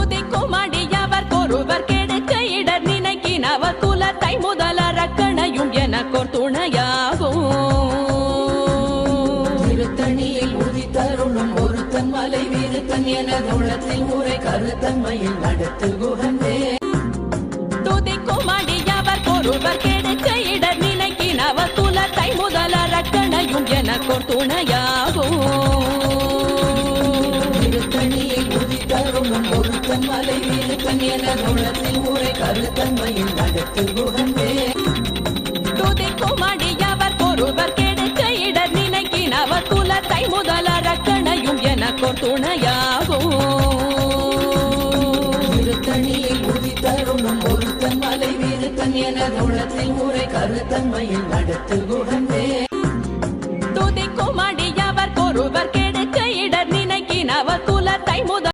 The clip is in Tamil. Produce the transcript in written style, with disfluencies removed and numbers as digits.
துதிக்கும் அடியவர் ஒருவர் கெடுக்க இடர் நினைக்கினவர் குலத்தை முதலரக்கணையும் எனக்கோர் துணையாகும். திருத்தணியில் உதித்தருளும் ஒருத்தன் மலை வீருத்தன் எனதுளத்தில் முறை கருத்தன்மையில் நடத்து குகந்தே. துதிக்கும் அடியவர் ஒருவர் கெடுக்க இடர் நினைக்கினவர் குலத்தை முதலரக்கணையும் எனக்கோர் துணையாகும். திருத்தணியில் உதித்தருளும் ஒருத்தன் மலை வீருத்தன் எனதுளத்தில் முறை கருத்தன்மையில் நடத்து குகந்தே. துதிக்கும் அடியவர் ஒருவர் கெடுக்க இடர் நினைக்கினவர் குலத்தை முதலரக்கணையும் எனக்கோர் துணையாகும். திருத்தணியில் உதித்தருளும் ஒருத்தன் மலை வீருத்தன் எனதுளத்தில் முறை கருத்தன்மையில் நடத்து குகந்தே. துதிக்கும் அடியவர் ஒருவர்